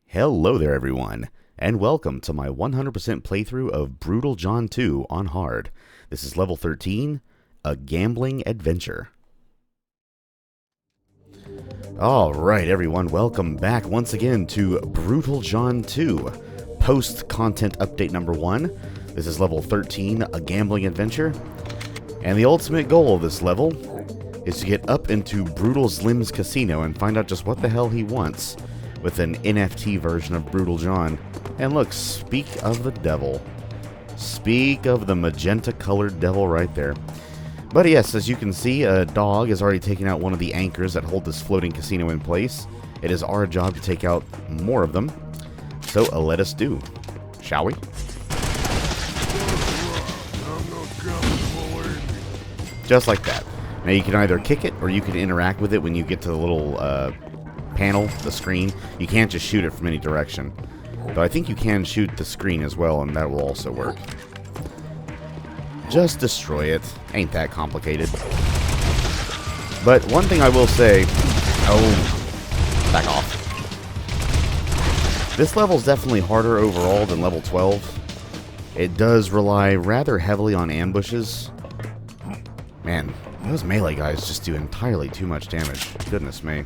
Hello there everyone, and welcome to my 100% playthrough of Brutal John 2 on hard. This is level 13, A Gambling Adventure. Alright everyone, welcome back once again to Brutal John 2, post-content update number 1. This is level 13, A Gambling Adventure, and the ultimate goal of this level is to get up into Brutal Slim's casino and find out just what the hell he wants with an NFT version of Brutal John. And look, speak of the devil. Speak of the magenta-colored devil right there. But yes, as you can see, a dog is already taking out one of the anchors that hold this floating casino in place. It is our job to take out more of them. So let us do. Shall we? Just like that. Now you can either kick it or you can interact with it when you get to the little panel, the screen. You can't just shoot it from any direction. Though I think you can shoot the screen as well, and that will also work. Just destroy it. Ain't that complicated. But one thing I will say... Oh, back off. This level's definitely harder overall than level 12. It does rely rather heavily on ambushes. Man, those melee guys just do entirely too much damage. Goodness me.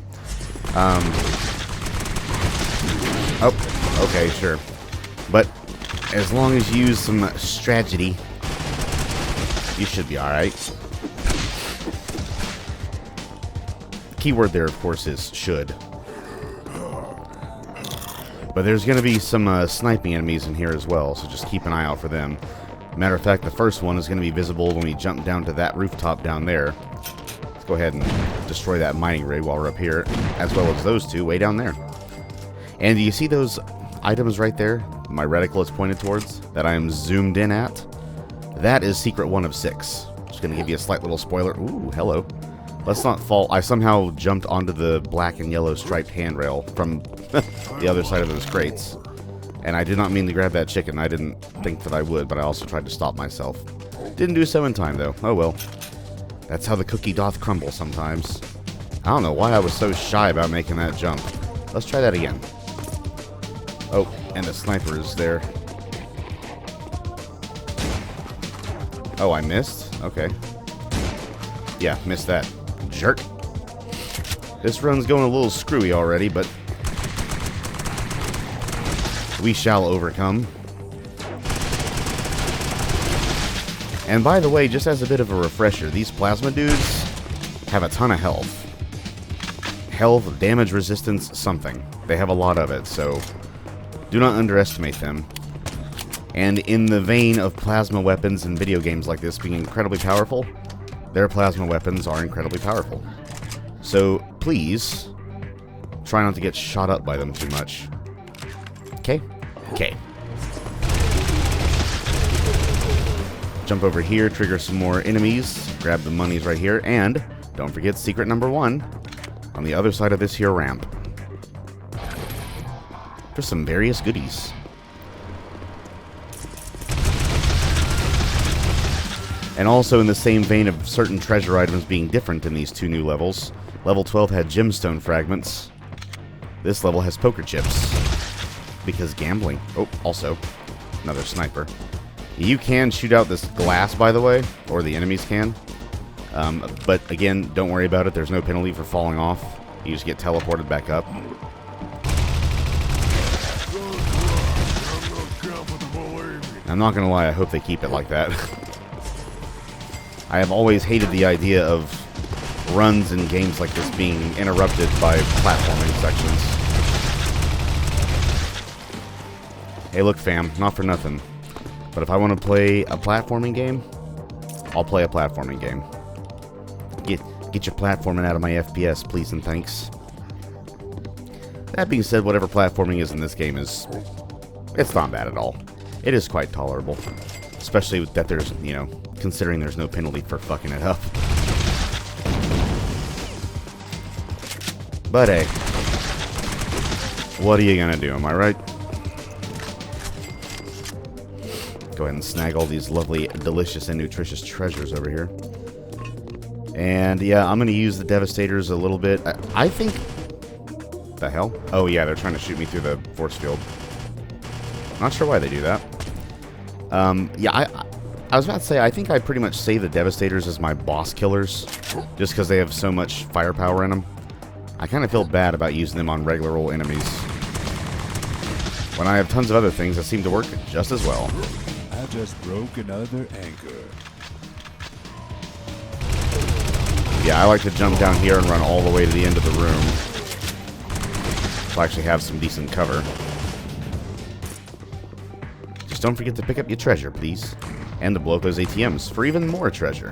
Oh, okay, sure. But as long as you use some strategy, you should be alright. The key word there, of course, is should. But there's going to be some sniping enemies in here as well, so just keep an eye out for them. Matter of fact, the first one is going to be visible when we jump down to that rooftop down there. Let's go ahead and destroy that mining rig while we're up here, as well as those two way down there. And do you see those items right there? My reticle is pointed towards, that I am zoomed in at. That is secret 1 of 6. Just going to give you a slight little spoiler. Ooh, hello. Let's not fall. I somehow jumped onto the black and yellow striped handrail from the other side of those crates. And I did not mean to grab that chicken. I didn't think that I would, but I also tried to stop myself. Didn't do so in time, though. Oh well. That's how the cookie doth crumble sometimes. I don't know why I was so shy about making that jump. Let's try that again. Oh, and the sniper is there. Oh, I missed? Okay. Yeah, missed that. Jerk. This run's going a little screwy already, but we shall overcome. And by the way, just as a bit of a refresher, these plasma dudes have a ton of health. Health, damage resistance, something. They have a lot of it, so do not underestimate them. And in the vein of plasma weapons in video games like this being incredibly powerful, their plasma weapons are incredibly powerful. So please, try not to get shot up by them too much. Okay? Okay. Jump over here, trigger some more enemies, grab the monies right here, and don't forget secret number 1 on the other side of this here ramp. For some various goodies. And also in the same vein of certain treasure items being different in these two new levels, level 12 had gemstone fragments. This level has poker chips. Because gambling. Oh, also, another sniper. You can shoot out this glass, by the way, or the enemies can. But again, don't worry about it. There's no penalty for falling off. You just get teleported back up. I'm not going to lie, I hope they keep it like that. I have always hated the idea of runs in games like this being interrupted by platforming sections. Hey, look, fam, not for nothing. But if I want to play a platforming game, I'll play a platforming game. Get your platforming out of my FPS, please and thanks. That being said, whatever platforming is in this game it's not bad at all. It is quite tolerable. Especially that there's, considering there's no penalty for fucking it up. But hey, what are you gonna do, am I right? Go ahead and snag all these lovely, delicious, and nutritious treasures over here. And yeah, I'm going to use the Devastators a little bit. I think The hell? Oh yeah, they're trying to shoot me through the force field. Not sure why they do that. Yeah, I was about to say, I think I pretty much save the Devastators as my boss killers, just because they have so much firepower in them. I kind of feel bad about using them on regular old enemies, when I have tons of other things that seem to work just as well. I just broke another anchor. Yeah, I like to jump down here and run all the way to the end of the room, so I actually have some decent cover. Just don't forget to pick up your treasure, please. And to blow up those ATMs for even more treasure.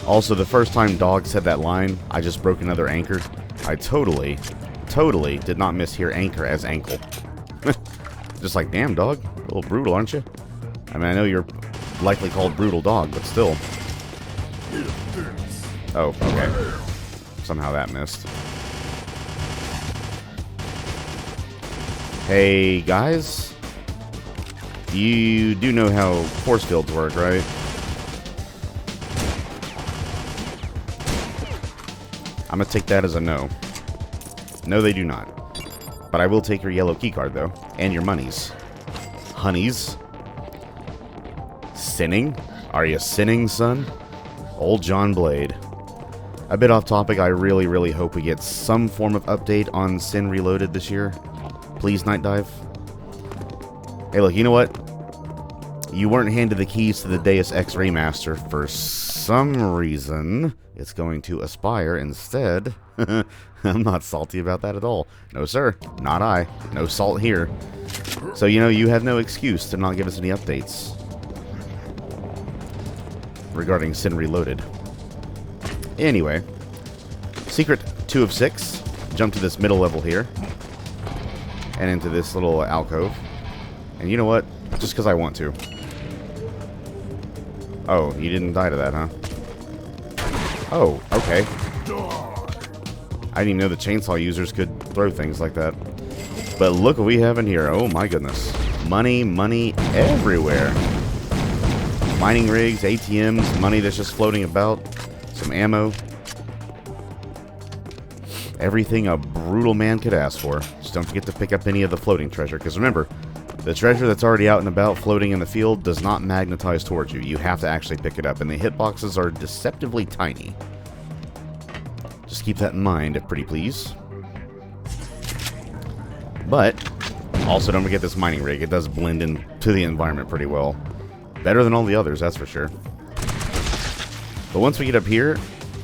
Also, the first time Dog said that line, I just broke another anchor, I totally did not mishear anchor as ankle. Just like, damn, Dog, a little brutal, aren't you? I mean, I know you're likely called Brutal Dog, but still. Oh, okay. Somehow that missed. Hey, guys. You do know how force fields work, right? I'm gonna take that as a no. No, they do not. But I will take your yellow keycard, though. And your monies. Honeys. Sinning? Are you sinning, son? Old John Blade. A bit off topic, I really hope we get some form of update on Sin Reloaded this year. Please, Night Dive. Hey, look, you know what? You weren't handed the keys to the Deus Ex Remaster for some reason. It's going to Aspire instead. I'm not salty about that at all. No, sir. Not I. No salt here. So, you know, you have no excuse to not give us any updates regarding Sin Reloaded. Anyway, secret 2 of 6. Jump to this middle level here. And into this little alcove. And you know what? Just because I want to. Oh, you didn't die to that, huh? Oh, okay. I didn't even know the chainsaw users could throw things like that. But look what we have in here. Oh my goodness. Money, money everywhere. Mining rigs, ATMs, money that's just floating about. Some ammo. Everything a brutal man could ask for. Just don't forget to pick up any of the floating treasure. Because remember, the treasure that's already out and about floating in the field does not magnetize towards you. You have to actually pick it up. And the hitboxes are deceptively tiny. Just keep that in mind, if pretty please. But, also don't forget this mining rig. It does blend into the environment pretty well. Better than all the others, that's for sure. But once we get up here,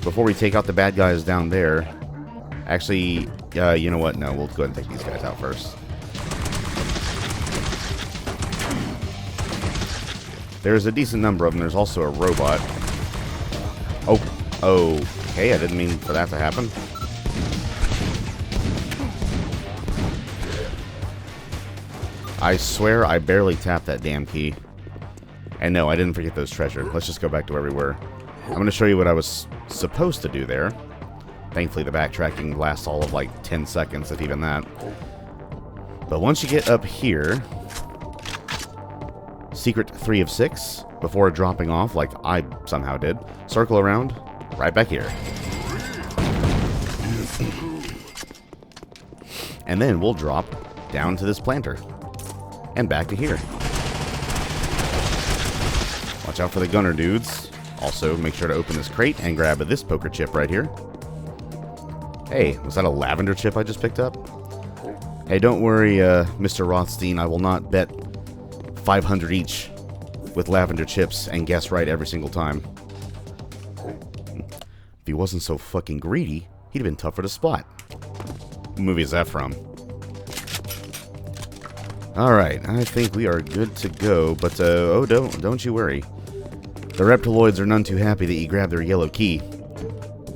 before we take out the bad guys down there... Actually, you know what? No, we'll go ahead and take these guys out first. There's a decent number of them. There's also a robot. Oh, okay. I didn't mean for that to happen. I swear I barely tapped that damn key. And no, I didn't forget those treasure. Let's just go back to where we were. I'm going to show you what I was supposed to do there. Thankfully, the backtracking lasts all of like 10 seconds, if even that. But once you get up here, secret 3 of 6, before dropping off, like I somehow did, circle around, right back here. And then we'll drop down to this planter. And back to here. Watch out for the gunner dudes. Also, make sure to open this crate and grab this poker chip right here. Hey, was that a lavender chip I just picked up? Hey, don't worry, Mr. Rothstein. I will not bet 500 each with lavender chips and guess right every single time. If he wasn't so fucking greedy, he'd have been tougher to spot. What movie is that from? Alright, I think we are good to go, but, oh, don't you worry. The reptiloids are none too happy that you grabbed their yellow key.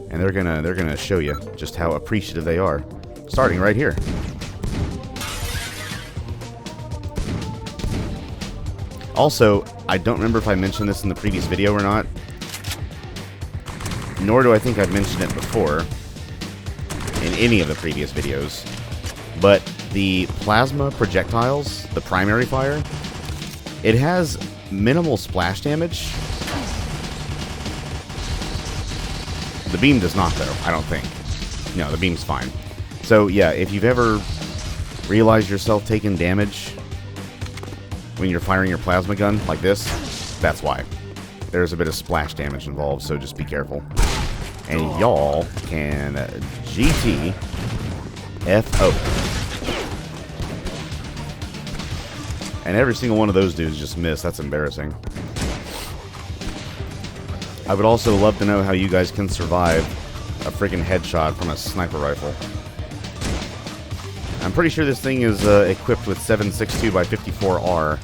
And they're gonna show you just how appreciative they are. Starting right here. Also, I don't remember if I mentioned this in the previous video or not. Nor do I think I've mentioned it before in any of the previous videos. But the plasma projectiles, the primary fire, it has minimal splash damage. The beam does not, though, I don't think. No, the beam's fine. So, yeah, if you've ever realized yourself taking damage when you're firing your plasma gun like this, that's why. There's a bit of splash damage involved, so just be careful. And y'all can GTFO. And every single one of those dudes just missed. That's embarrassing. I would also love to know how you guys can survive a freaking headshot from a sniper rifle. I'm pretty sure this thing is equipped with 7.62x54R.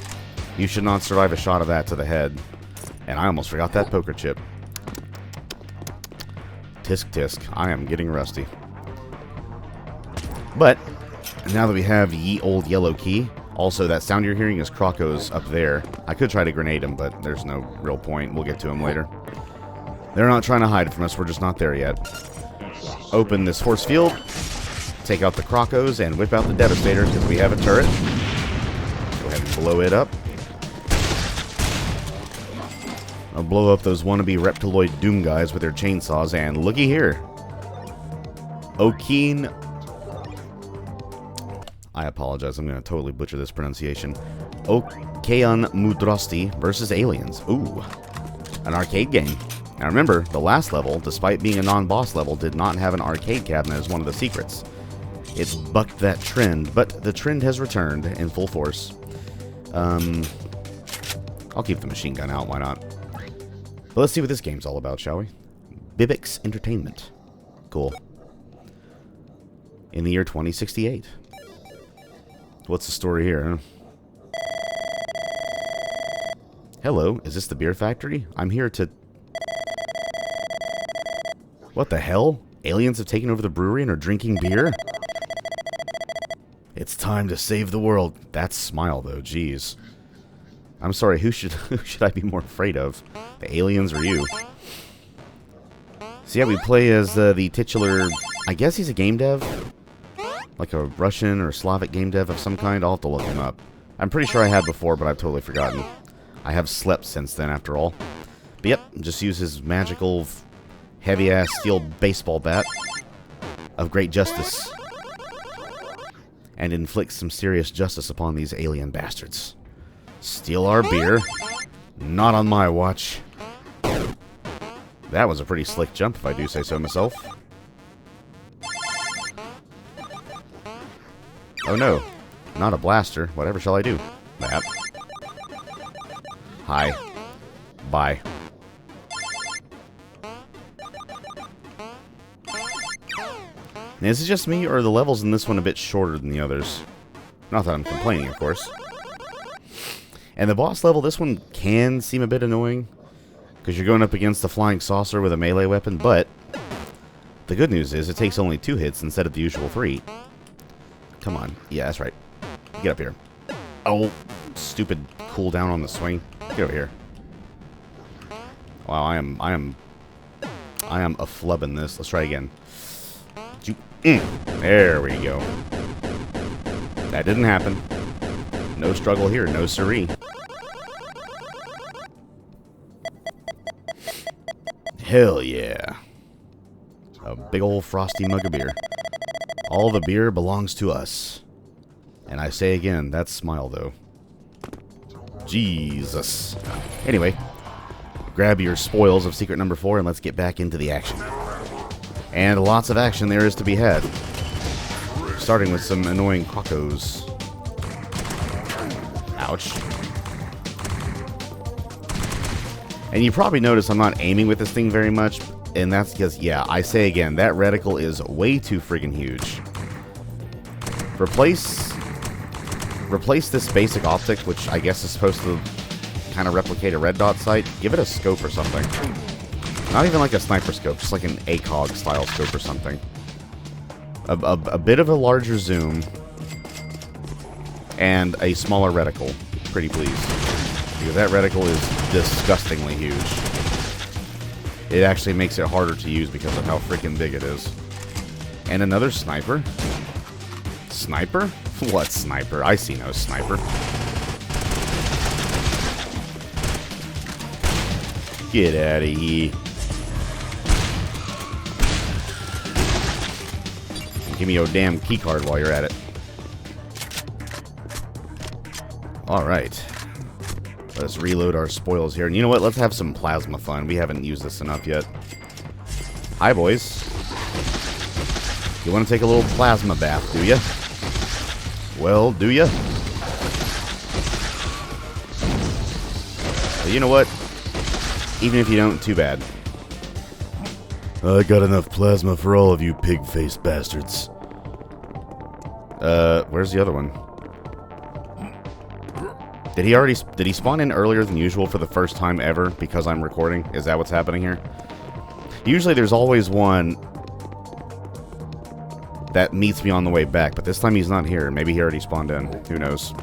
You should not survive a shot of that to the head. And I almost forgot that poker chip. Tisk tisk. I am getting rusty. But, now that we have ye old yellow key, also that sound you're hearing is Croco's up there. I could try to grenade him, but there's no real point. We'll get to him later. They're not trying to hide from us. We're just not there yet. Open this force field. Take out the Crocos and whip out the Devastator because we have a turret. Go ahead and blow it up. I'll blow up those wannabe Reptiloid Doom guys with their chainsaws, and looky here. I apologize, I'm going to totally butcher this pronunciation. Okeanmudrosti versus Aliens. Ooh, an arcade game. Now remember, the last level, despite being a non-boss level, did not have an arcade cabinet as one of the secrets. It's bucked that trend, but the trend has returned in full force. I'll keep the machine gun out, why not? But let's see what this game's all about, shall we? Bibix Entertainment. Cool. In the year 2068. What's the story here, huh? Hello, is this the beer factory? I'm here to... What the hell? Aliens have taken over the brewery and are drinking beer? It's time to save the world. That smile, though, jeez. I'm sorry, who should I be more afraid of? The aliens or you? So yeah, we play as the titular... I guess he's a game dev? Like a Russian or Slavic game dev of some kind? I'll have to look him up. I'm pretty sure I had before, but I've totally forgotten. I have slept since then, after all. But yep, just use his magical, heavy-ass steel baseball bat of great justice. And inflict some serious justice upon these alien bastards. Steal our beer. Not on my watch. That was a pretty slick jump, if I do say so myself. Oh no, not a blaster. Whatever shall I do? That. Hi. Bye. Now, is it just me, or are the levels in this one a bit shorter than the others? Not that I'm complaining, of course. And the boss level, this one can seem a bit annoying, because you're going up against a flying saucer with a melee weapon, but the good news is it takes only 2 hits instead of the usual 3. Come on. Yeah, that's right. Get up here. Oh, stupid cooldown on the swing. Get over here. Wow, I am a flub in this. Let's try again. There we go. That didn't happen. No struggle here, no siree. Hell yeah. A big old frosty mug of beer. All the beer belongs to us. And I say again, that smile though. Jesus. Anyway, grab your spoils of secret number 4 and let's get back into the action. And lots of action there is to be had. Starting with some annoying Crocos. Ouch. And you probably notice I'm not aiming with this thing very much. And that's because, yeah, I say again, that reticle is way too friggin' huge. Replace this basic optic, which I guess is supposed to kind of replicate a red dot sight. Give it a scope or something. Not even like a sniper scope, just like an ACOG style scope or something. A bit of a larger zoom. And a smaller reticle. Pretty please. Because that reticle is disgustingly huge. It actually makes it harder to use because of how freaking big it is. And another sniper? Sniper? What sniper? I see no sniper. Get out of here. Give me your damn key card while you're at it. Alright. Let's reload our spoils here. And you know what? Let's have some plasma fun. We haven't used this enough yet. Hi, boys. You want to take a little plasma bath, do ya? Well, do ya? But you know what? Even if you don't, too bad. I got enough plasma for all of you pig-faced bastards. Where's the other one? Did he spawn in earlier than usual for the first time ever because I'm recording? Is that what's happening here? Usually there's always one that meets me on the way back, but this time he's not here. Maybe he already spawned in. Who knows?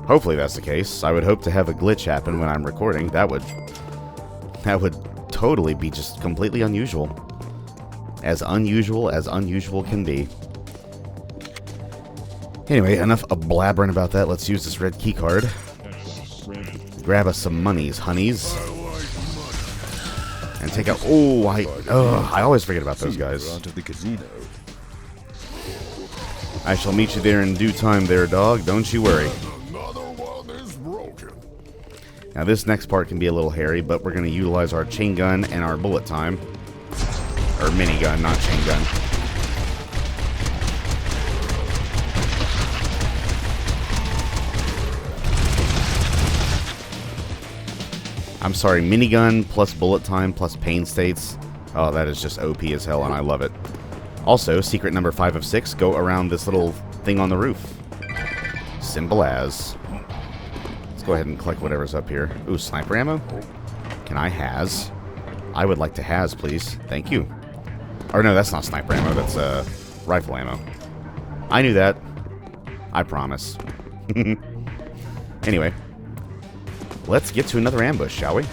Hopefully that's the case. I would hope to have a glitch happen when I'm recording. That would totally be just completely unusual. As unusual can be. Anyway, enough of blabbering about that. Let's use this red key card. Grab us some monies, honeys. And take out... Oh, I always forget about those guys. Onto the casino. I shall meet you there in due time there, dog. Don't you worry. Another one is broken. Now, this next part can be a little hairy, but we're going to utilize our chain gun and our bullet time. Or minigun, not chain gun. I'm sorry, minigun plus bullet time plus pain states. Oh, that is just OP as hell, and I love it. Also, secret number 5 of 6, go around this little thing on the roof. Simple as. Let's go ahead and collect whatever's up here. Ooh, sniper ammo? Can I has? I would like to has, please. Thank you. Or no, that's not sniper ammo, that's rifle ammo. I knew that. I promise. Anyway. Let's get to another ambush, shall we?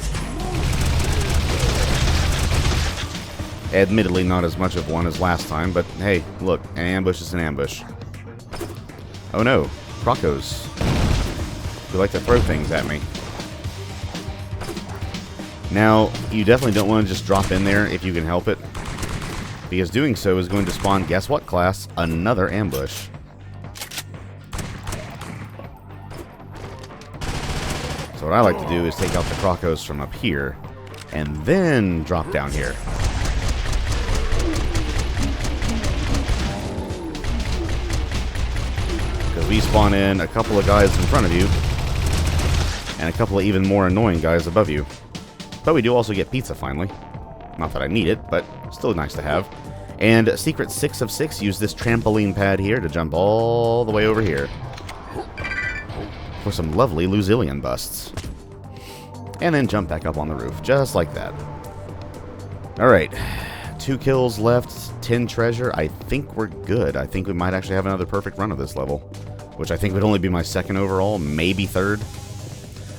Admittedly, not as much of one as last time, but hey, look, an ambush is an ambush. Oh no, crocos. They like to throw things at me. Now, you definitely don't want to just drop in there if you can help it, because doing so is going to spawn, guess what, class? Another ambush. So what I like to do is take out the crocos from up here, and then drop down here. Because we spawn in a couple of guys in front of you, and a couple of even more annoying guys above you. But we do also get pizza, finally. Not that I need it, but still nice to have. And secret 6 of 6, use this trampoline pad here to jump all the way over here. For some lovely Luzillian busts. And then jump back up on the roof, just like that. Alright, 2 kills left, 10 treasure. I think we're good. I think we might actually have another perfect run of this level. Which I think would only be my 2nd overall, maybe 3rd.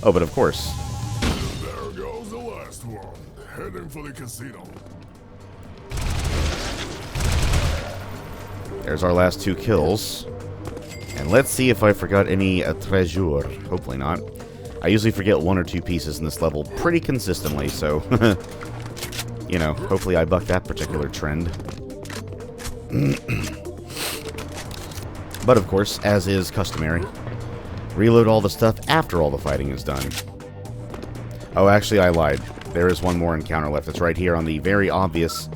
Oh, but of course. There goes the last one. Heading for the casino. There's our last 2 kills. And let's see if I forgot any treasure. Hopefully not. I usually forget 1 or 2 pieces in this level pretty consistently, so... you know, hopefully I buck that particular trend. But of course, as is customary, reload all the stuff after all the fighting is done. Oh, actually I lied. There is one more encounter left. It's right here on the very obvious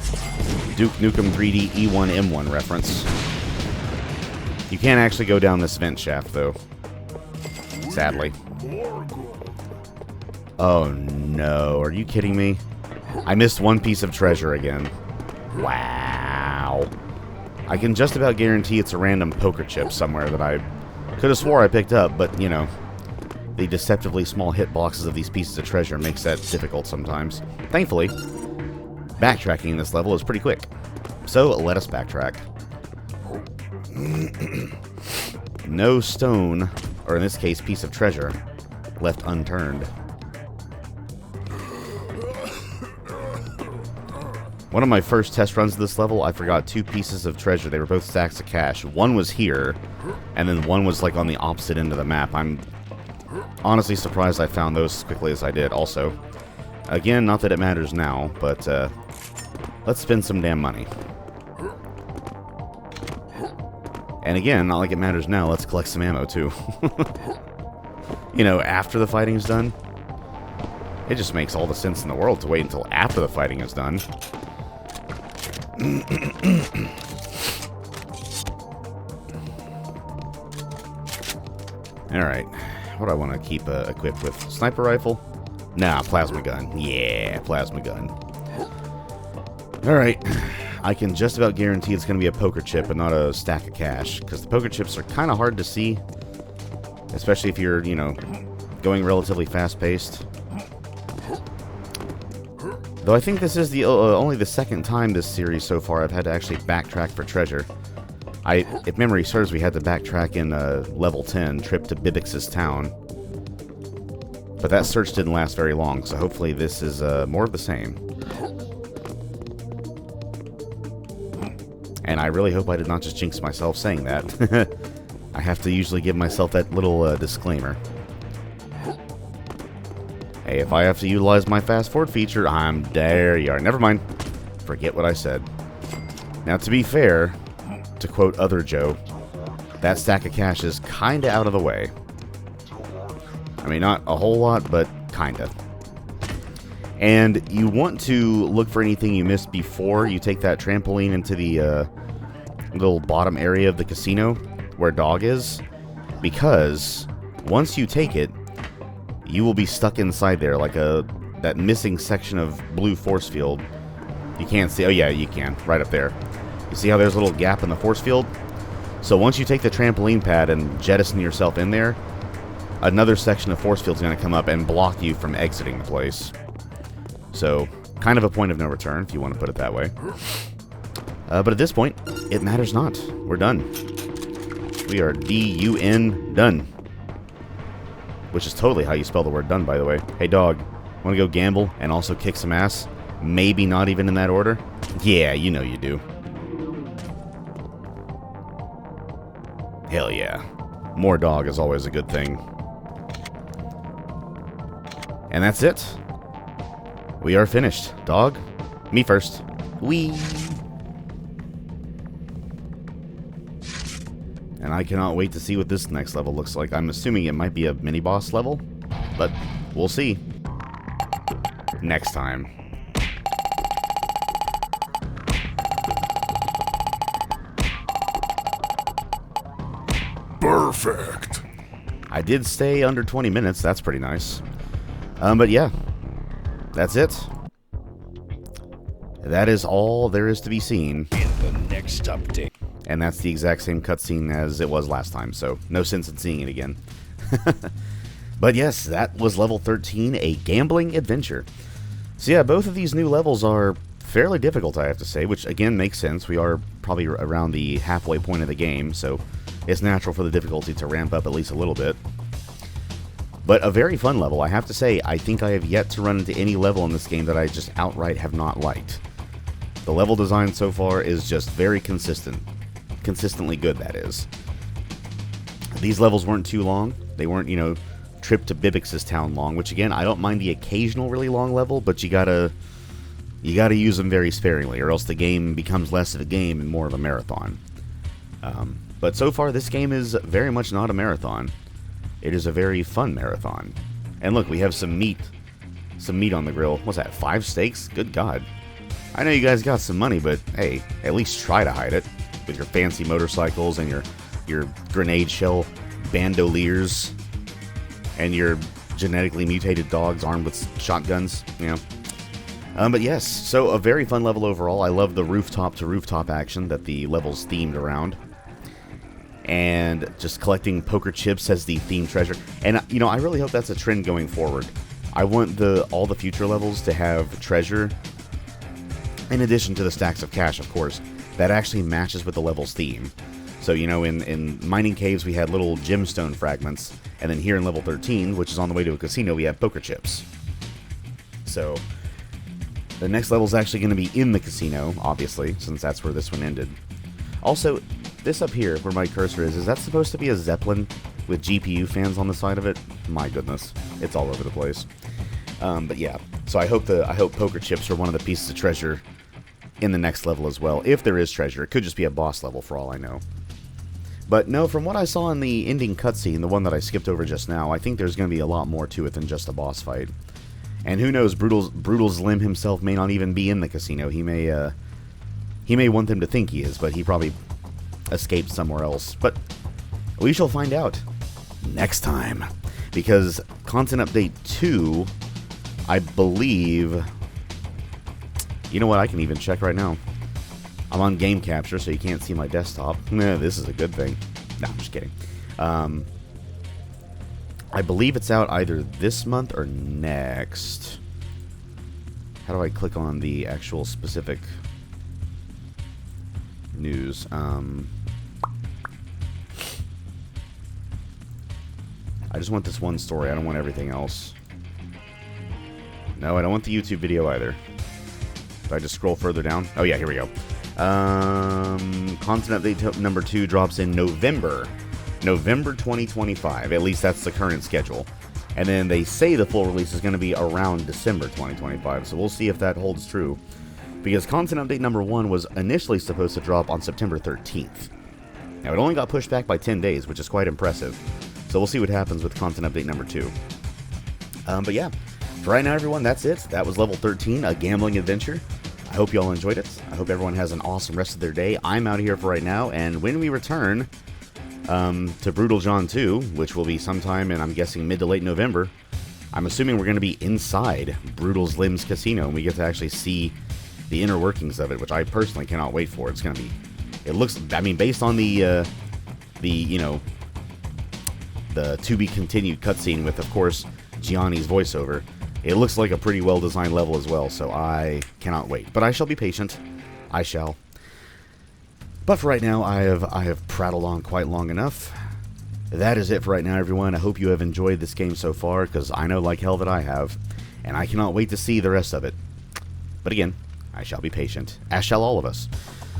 Duke Nukem 3D E1M1 reference. You can't actually go down this vent shaft, though. Sadly. Oh, no. Are you kidding me? I missed 1 piece of treasure again. Wow. I can just about guarantee it's a random poker chip somewhere that I could have swore I picked up, but, you know, the deceptively small hitboxes of these pieces of treasure makes that difficult sometimes. Thankfully, backtracking in this level is pretty quick. So, let us backtrack. No stone, or in this case, piece of treasure, left unturned. One of my first test runs of this level, I forgot 2 pieces of treasure. They were both stacks of cash. One was here, and then one was like on the opposite end of the map. I'm honestly surprised I found those as quickly as I did also. Again, not that it matters now, but let's spend some damn money. And again, not like it matters now, let's collect some ammo too. You know, after the fighting's done. It just makes all the sense in the world to wait until after the fighting is done. Alright. What do I want to keep equipped with? Sniper rifle? Nah, plasma gun. Yeah, plasma gun. Alright. I can just about guarantee it's going to be a poker chip and not a stack of cash. Because the poker chips are kind of hard to see. Especially if you're, you know, going relatively fast-paced. Though I think this is the only the second time this series so far I've had to actually backtrack for treasure. If memory serves, we had to backtrack in level 10, trip to Bibix's town. But that search didn't last very long, so hopefully this is more of the same. And I really hope I did not just jinx myself saying that. I have to usually give myself that little disclaimer. Hey, if I have to utilize my fast forward feature, I'm there you are. Never mind. Forget what I said. Now, to be fair, to quote other Joe, that stack of cash is kinda out of the way. I mean, not a whole lot, but kinda. And you want to look for anything you missed before you take that trampoline into the little bottom area of the casino where Dog is, because once you take it, you will be stuck inside there like that missing section of blue force field. You can't see. Oh yeah, you can. Right up there. You see how there's a little gap in the force field? So once you take the trampoline pad and jettison yourself in there, another section of force field is going to come up and block you from exiting the place. So, kind of a point of no return, if you want to put it that way. But at this point, it matters not. We're done. We are D-U-N done. Which is totally how you spell the word done, by the way. Hey, Dog, want to go gamble and also kick some ass? Maybe not even in that order? Yeah, you know you do. Hell yeah. More Dog is always a good thing. And that's it. We are finished. Dog, me first. Wee. And I cannot wait to see what this next level looks like. I'm assuming it might be a mini-boss level, but we'll see. Next time. Perfect. I did stay under 20 minutes. That's pretty nice. But yeah, that's it. That is all there is to be seen. In the next update. And that's the exact same cutscene as it was last time, so no sense in seeing it again. But yes, that was level 13, a gambling adventure. So yeah, both of these new levels are fairly difficult, I have to say, which again makes sense. We are probably around the halfway point of the game, so it's natural for the difficulty to ramp up at least a little bit. But a very fun level, I have to say. I think I have yet to run into any level in this game that I just outright have not liked. The level design so far is just very consistent. Consistently good, that is. These levels weren't too long. They weren't, you know, trip to Bibix's town long, which again, I don't mind the occasional really long level, but you gotta use them very sparingly, or else the game becomes less of a game and more of a marathon. But so far, this game is very much not a marathon. It is a very fun marathon. And look, we have some meat on the grill. What's that, 5 steaks? Good God. I know you guys got some money, but hey, at least try to hide it. With your fancy motorcycles and your grenade shell bandoliers and your genetically mutated dogs armed with shotguns, you know. But yes, so a very fun level overall. I love the rooftop-to-rooftop action that the level's themed around. And just collecting poker chips as the themed treasure. And, you know, I really hope that's a trend going forward. I want all the future levels to have treasure, in addition to the stacks of cash, of course, that actually matches with the level's theme. So, you know, in mining caves, we had little gemstone fragments. And then here in level 13, which is on the way to a casino, we have poker chips. So, the next level is actually going to be in the casino, obviously, since that's where this one ended. Also, this up here, where my cursor is that supposed to be a Zeppelin with GPU fans on the side of it? My goodness, it's all over the place. But yeah, so I hope poker chips are one of the pieces of treasure in the next level as well, if there is treasure. It could just be a boss level for all I know. But no, from what I saw in the ending cutscene, the one that I skipped over just now, I think there's going to be a lot more to it than just a boss fight. And who knows, Brutal's Limb himself may not even be in the casino. He may want them to think he is, but he probably escaped somewhere else. But we shall find out next time. Because Content Update 2, I believe... You know what, I can even check right now. I'm on game capture, so you can't see my desktop. This is a good thing. No, I'm just kidding. I believe it's out either this month or next. How do I click on the actual specific news? I just want this one story. I don't want everything else. No, I don't want the YouTube video either. Do I just scroll further down? Oh yeah, here we go. Content update number 2 drops in November 2025. At least that's the current schedule. And then they say the full release is going to be around December 2025. So we'll see if that holds true. Because content update number 1 was initially supposed to drop on September 13th. Now it only got pushed back by 10 days, which is quite impressive. So we'll see what happens with content update number 2. But yeah, for right now everyone, that's it. That was level 13, a gambling adventure. I hope you all enjoyed it. I hope everyone has an awesome rest of their day. I'm out of here for right now, and when we return to Brutal John 2, which will be sometime in, I'm guessing, mid to late November, I'm assuming we're going to be inside Brutal's Limbs Casino, and we get to actually see the inner workings of it, which I personally cannot wait for. It's going to be, it looks, I mean, based on the you know, the to-be-continued cutscene with, of course, Gianni's voiceover, it looks like a pretty well-designed level as well, so I cannot wait. But I shall be patient. I shall. But for right now, I have prattled on quite long enough. That is it for right now, everyone. I hope you have enjoyed this game so far, because I know like hell that I have. And I cannot wait to see the rest of it. But again, I shall be patient, as shall all of us.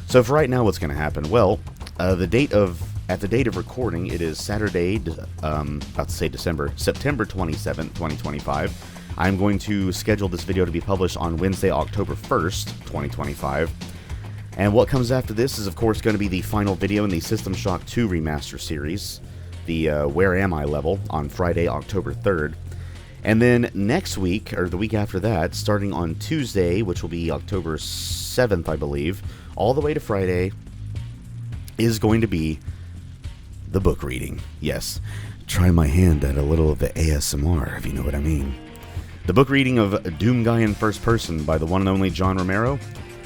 So for right now, what's going to happen? Well, at the date of recording, it is Saturday, about to say December, September 27th, 2025. I'm going to schedule this video to be published on Wednesday, October 1st, 2025. And what comes after this is, of course, going to be the final video in the System Shock 2 Remaster series, the Where Am I level, on Friday, October 3rd. And then next week, or the week after that, starting on Tuesday, which will be October 7th, I believe, all the way to Friday, is going to be the book reading. Yes, try my hand at a little of the ASMR, if you know what I mean. The book reading of Doom Guy in First Person by the one and only John Romero.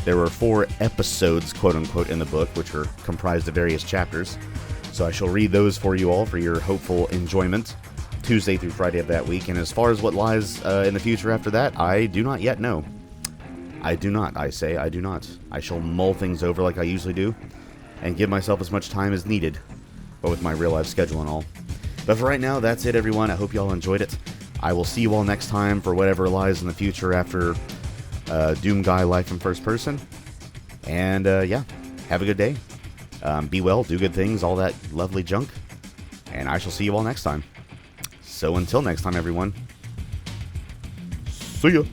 There were 4 episodes, quote-unquote, in the book, which are comprised of various chapters. So I shall read those for you all for your hopeful enjoyment, Tuesday through Friday of that week. And as far as what lies in the future after that, I do not yet know. I do not, I say, I do not. I shall mull things over like I usually do, and give myself as much time as needed, but with my real-life schedule and all. But for right now, that's it, everyone. I hope you all enjoyed it. I will see you all next time for whatever lies in the future after Doom Guy Life in First Person. And, yeah, have a good day. Be well, do good things, all that lovely junk. And I shall see you all next time. So until next time, everyone. See ya.